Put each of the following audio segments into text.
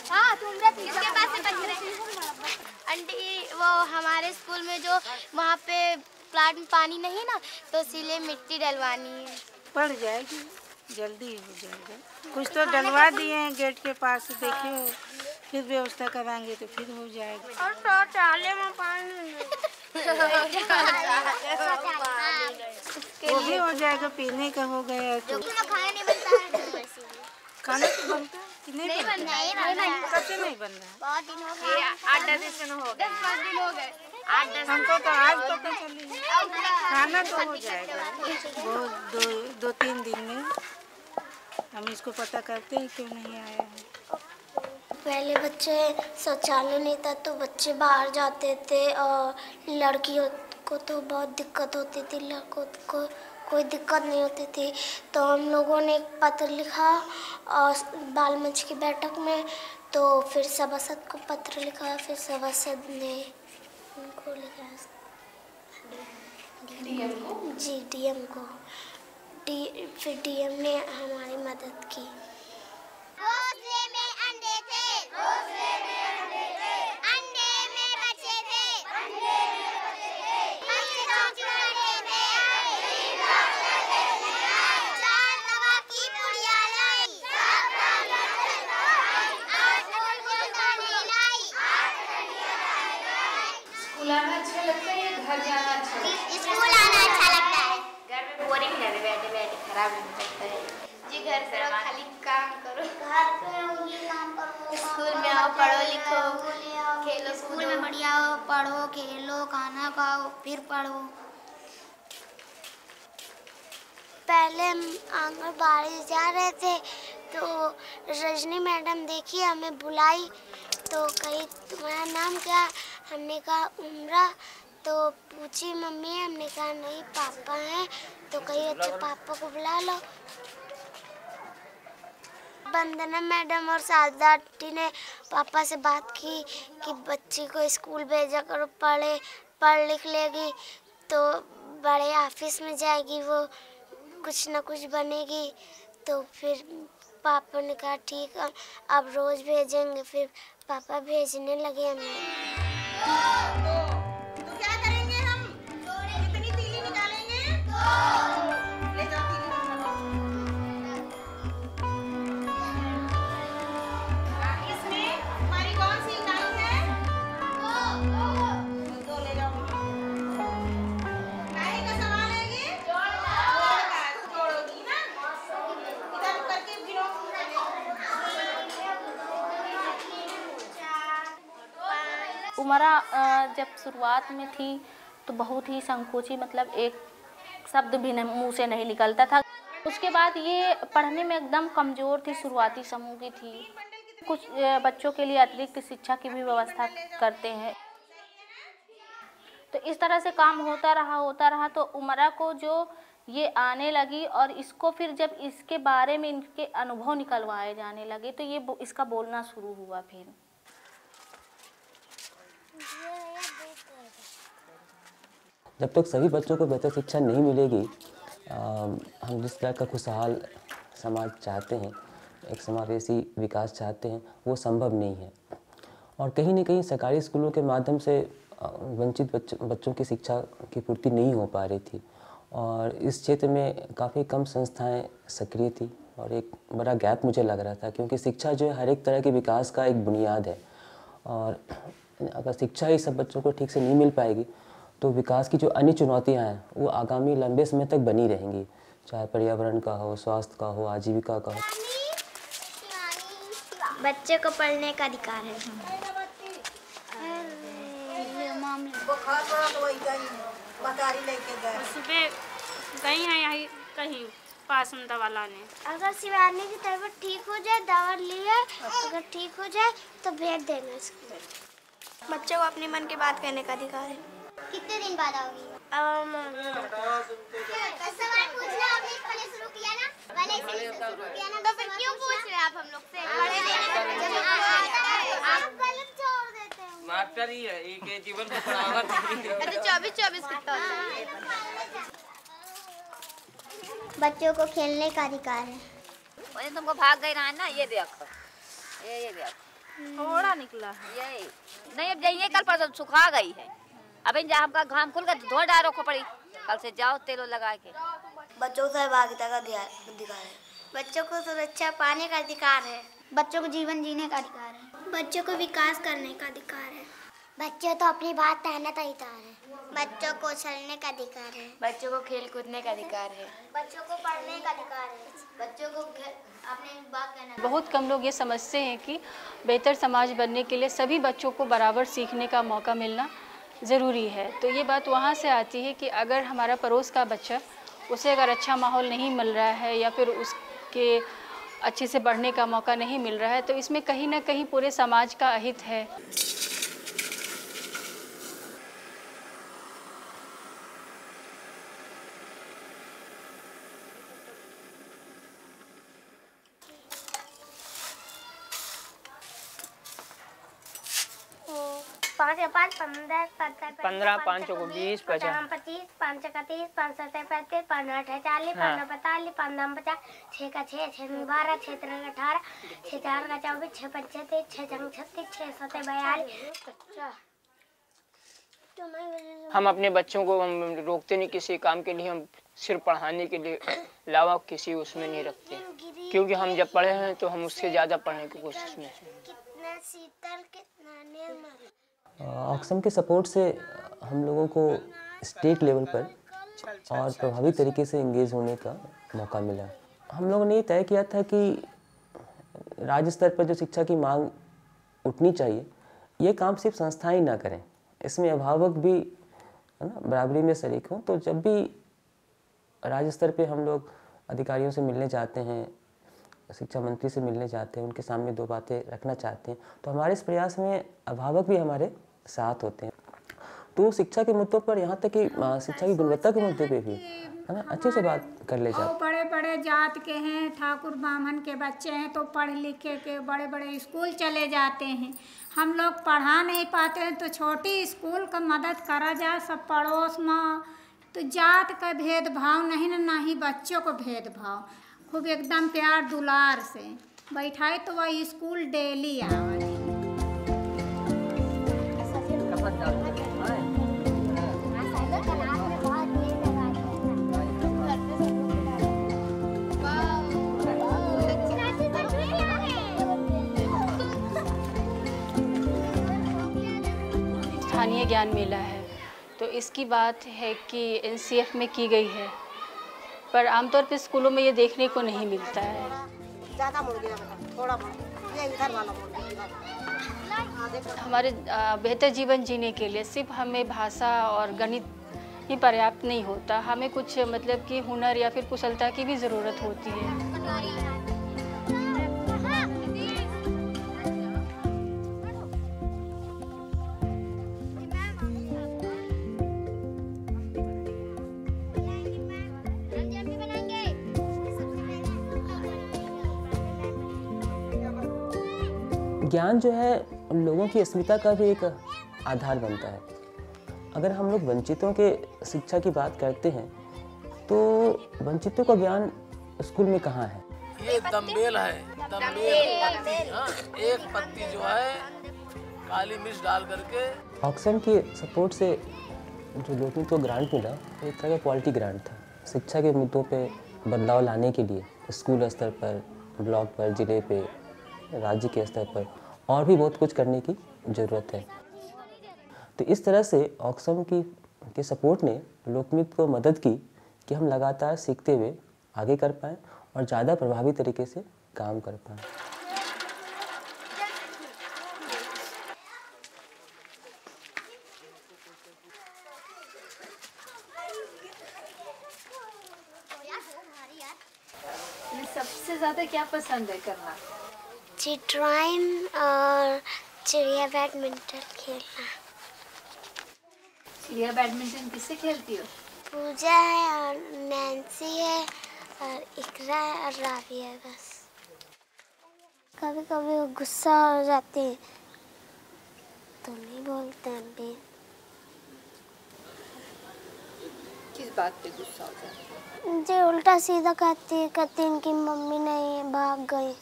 हाँ इसके पास से बच रहे। आंटी वो हमारे स्कूल में जो वहाँ पे प्लांट में पानी नहीं ना, तो इसीलिए मिट्टी डलवानी है। पड़ जाएगी, जल्दी हो जाएगा। कुछ तो डलवा दिए हैं गेट के पास, देखिए फिर व्यवस्था कराएंगे तो फिर हो जाएगा। और शौचालय में पानी वो भी हो जाएगा, पीने का हो गया तो खाना नहीं बनता है। खाना तो बनता है कि नहीं बनता है? कब से नहीं बन रहा है? बहुत दिन हो गए, 8-10 दिन हो गए, 10 दिन हो गए। हमको तो आज पता चली। खाना तो हो जाएगा वो 2-3 दिन में। हम इसको पता करते हैं क्यों नहीं आया है। पहले बच्चे शौचालय नहीं था तो बच्चे बाहर जाते थे और लड़कियों को तो बहुत दिक्कत होती थी, लड़कों को कोई दिक्कत नहीं होती थी। तो हम लोगों ने एक पत्र लिखा और बाल मंच की बैठक में, तो फिर सभासद को पत्र लिखा, फिर सभासद ने उनको लिखा जी डीएम को, फिर डीएम ने हमारी मदद की। घोंसले में अंडे थे, घोंसले में अंडे थे, अंडे में बच्चे थे, अंडे में बच्चे थे, बच्चे चुराने में आए, चार दवा की पुड़िया लाई, आठ उनको खाने लाई। स्कूल आना अच्छा लगता है या घर जाना अच्छा लगता है? स्कूल आना अच्छा लगता है। घर में बोरिंग लगे बैठे बैठे, खराब नहीं लगता है जी। घर से खाली काम करो, घर पे काम करो, स्कूल में आओ, पढ़ो लिखो, खेलो, स्कूल में बढ़िया हो, पढ़ो खेलो, खाना खाओ, फिर पढ़ो। पहले हम आंगनबाड़ी जा रहे थे तो रजनी मैडम देखी, हमें बुलाई तो कही तुम्हारा नाम क्या? हमने कहा उम्रा। तो पूछी मम्मी है, हमने कहा नहीं पापा हैं। तो कही अच्छा पापा को बुला लो। वंदना मैडम और शारदा आंटी ने पापा से बात की कि बच्ची को स्कूल भेजा करो, पढ़ लिख लेगी तो बड़े ऑफिस में जाएगी, वो कुछ न कुछ बनेगी। तो फिर पापा ने कहा ठीक है अब रोज भेजेंगे, फिर पापा भेजने लगे हमें। तो क्या करेंगे हम? कितनी तीली निकालेंगे? ले जाओ तीली निकालो। इसमें हमारी कौन सी इकाई है? दो ले जाओ। काहे का सवाल है ये? जोड़ का। जोड़ोगी ना? इधर करके गिनो। उमरा जब शुरुआत में थी तो बहुत ही संकोची, मतलब एक शब्द भी मुंह से नहीं निकलता था। उसके बाद ये पढ़ने में एकदम कमज़ोर थी, शुरुआती समूह की थी। कुछ बच्चों के लिए अतिरिक्त शिक्षा की भी व्यवस्था करते हैं। तो इस तरह से काम होता रहा तो उमरा को जो ये आने लगी और इसको फिर जब इसके बारे में इनके अनुभव निकलवाए जाने लगे तो ये इसका बोलना शुरू हुआ। फिर जब तक सभी बच्चों को बेहतर शिक्षा नहीं मिलेगी, हम जिस तरह का खुशहाल समाज चाहते हैं, एक समावेशी विकास चाहते हैं, वो संभव नहीं है। और कहीं न कहीं सरकारी स्कूलों के माध्यम से वंचित बच्चों की शिक्षा की पूर्ति नहीं हो पा रही थी और इस क्षेत्र में काफ़ी कम संस्थाएं सक्रिय थी और एक बड़ा गैप मुझे लग रहा था, क्योंकि शिक्षा जो है हर एक तरह के विकास का एक बुनियाद है और अगर शिक्षा ही सब बच्चों को ठीक से नहीं मिल पाएगी तो विकास की जो अन्य चुनौतियां हैं वो आगामी लंबे समय तक बनी रहेंगी, चाहे पर्यावरण का हो, स्वास्थ्य का हो, आजीविका का हो। बच्चे को पढ़ने का अधिकार है। सुबह गई हैं यही कहीं पास में दवा लाने। अगर शिवानी की तबीयत ठीक हो जाए, दवा लिया, अगर ठीक हो जाए तो भेज देना स्कूल। बच्चे को अपने मन की बात कहने का अधिकार है। कितने दिन बाद आओगी? सवाल पूछना आपने पहले शुरू किया ना, तो फिर क्यों पूछ रहे हैं आप हम लोग से? पढ़े लिखे आप गलत छोड़ देते हैं। मास्टर ही है, एक जीवन को पढ़ावा। अच्छा 24 कितना होता है? बच्चों को खेलने का अधिकार है। तुमको भाग गई रहा ना, ये देखो ये भी थोड़ा निकला है। यही नहीं, अब जाइए कल परसों सुखा गई है। अब इन जहाँ का घाम खुल गया तो धो डालो को पड़ी, कल से जाओ तेल लगा के। बच्चों को सहभागिता का अधिकार है। बच्चों को सुरक्षा पाने का अधिकार है। बच्चों को जीवन जीने का अधिकार है। बच्चों को विकास करने का अधिकार है। बच्चों तो अपनी बात कहने का अधिकार है। बच्चों को चलने का अधिकार है। बच्चों को खेल कूदने का अधिकार है। बच्चों को पढ़ने का अधिकार है। बच्चों को अपनी बात कहने। बहुत कम लोग ये समझते हैं कि बेहतर समाज बनने के लिए सभी बच्चों को बराबर सीखने का मौका मिलना ज़रूरी है। तो ये बात वहाँ से आती है कि अगर हमारा पड़ोस का बच्चा, उसे अगर अच्छा माहौल नहीं मिल रहा है या फिर उसके अच्छे से बढ़ने का मौका नहीं मिल रहा है, तो इसमें कहीं ना कहीं पूरे समाज का अहित है। पाँच 15 5 को 20 50 25 5 का 30 5 7 35 5 8 40 5 45 5 50 6 का 6 6 12 6 3 18 6 4 का 24 6 5 36 6 6 36 6 7 42। हम अपने बच्चों को हम रोकते नहीं किसी काम के लिए, हम सिर्फ पढ़ाने के लिए अलावा किसी उसमें नहीं रखते, क्योंकि हम जब पढ़े हैं तो हम उससे ज़्यादा पढ़ने की कोशिश में ऑक्सफैम के सपोर्ट से हम लोगों को स्टेट लेवल पर और प्रभावी तरीके से इंगेज होने का मौका मिला। हम लोगों ने ये तय किया था कि राज्य स्तर पर जो शिक्षा की मांग उठनी चाहिए, ये काम सिर्फ संस्थाएं ना करें, इसमें अभिभावक भी है ना बराबरी में शरीक हों। तो जब भी राज्य स्तर पे हम लोग अधिकारियों से मिलने जाते हैं, शिक्षा मंत्री से मिलने जाते हैं, उनके सामने दो बातें रखना चाहते हैं, तो हमारे इस प्रयास में अभिभावक भी हमारे साथ होते हैं। तो शिक्षा के मुद्दों पर, यहाँ तक कि शिक्षा की गुणवत्ता के मुद्दे पे भी है ना अच्छे से बात कर ले जाते। बड़े बड़े जात के हैं, ठाकुर ब्राह्मण के बच्चे हैं, तो पढ़ लिख के बड़े बड़े स्कूल चले जाते हैं। हम लोग पढ़ा नहीं पाते हैं, तो छोटी स्कूल का मदद करा जाए सब पड़ोस में। तो जात का भेदभाव नहीं ना ही बच्चों को भेदभाव, खूब एकदम प्यार दुलार से बैठाए तो वह स्कूल डेली आवे। स्थानीय ज्ञान मेला है, तो इसकी बात है कि एनसीएफ में की गई है, पर आमतौर पे स्कूलों में ये देखने को नहीं मिलता है। ज़्यादा मुड़ गया, थोड़ा ये इधर वाला मुड़ गया। हमारे बेहतर जीवन जीने के लिए सिर्फ हमें भाषा और गणित ही पर्याप्त नहीं होता, हमें कुछ मतलब कि हुनर या फिर कुशलता की भी ज़रूरत होती है। ज्ञान जो है उन लोगों की अस्मिता का भी एक आधार बनता है। अगर हम लोग वंचितों के शिक्षा की बात करते हैं, तो वंचितों का ज्ञान स्कूल में कहाँ है? ये दम्बेल है, दम्बेल हाँ, एक पत्ती जो है काली मिर्च डाल करके। ऑक्सफैम के सपोर्ट से जो लोगों को ग्रांट मिला, एक तरह का क्वालिटी ग्रांट था। शिक्षा के मुद्दों पे बदलाव लाने के लिए स्कूल स्तर पर, ब्लॉक पर, जिले पे, राज्य के स्तर पर और भी बहुत कुछ करने की ज़रूरत है। तो इस तरह से ऑक्सफैम के सपोर्ट ने लोकमित्र को मदद की कि हम लगातार सीखते हुए आगे कर पाएँ और ज़्यादा प्रभावी तरीके से काम कर पाएँ। सबसे ज़्यादा क्या पसंद है करना? ड्राइंग और चिड़िया बैडमिंटन खेलना। चिड़िया बैडमिंटन किससे खेलती हो? पूजा है और नैन्सी है और इकरा है और रावी है बस। कभी कभी वो गुस्सा हो जाते हैं तो नहीं बोलते हैं भी। किस बात पे गुस्सा हो जाता है? जो उल्टा सीधा कहती है इनकी मम्मी नहीं है, भाग गई,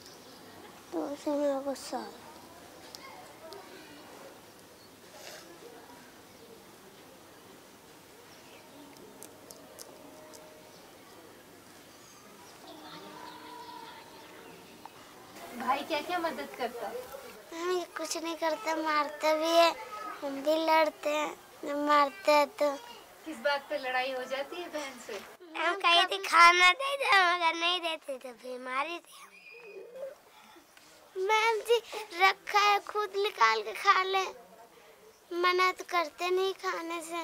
तो उसे मेरा गुस्सा आया। भाई क्या क्या मदद करता? हमें कुछ नहीं करता, मारता भी है, हम भी लड़ते हैं, जब मारते हैं तो। किस बात पे लड़ाई हो जाती है बहन से? हम कही थी खाना दे दे, मगर नहीं देते तो फिर मारी थी। मैम जी रखा है, खुद निकाल के खा ले, मना तो करते नहीं खाने से।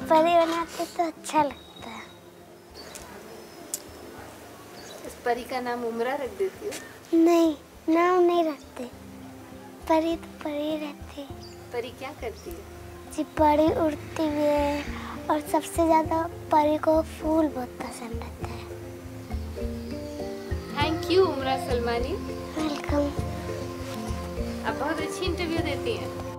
परी बनाते तो अच्छा लगता है। इस परी का नाम उमरा रख देती हो? नहीं, नाम नहीं रखते, परी तो परी रहती। परी क्या करती है? जी परी उड़ती भी है और सबसे ज्यादा परी को फूल बहुत पसंद आता है। थैंक यू उमरा सलमानी। वेलकम। आप बहुत अच्छी इंटरव्यू देती हैं।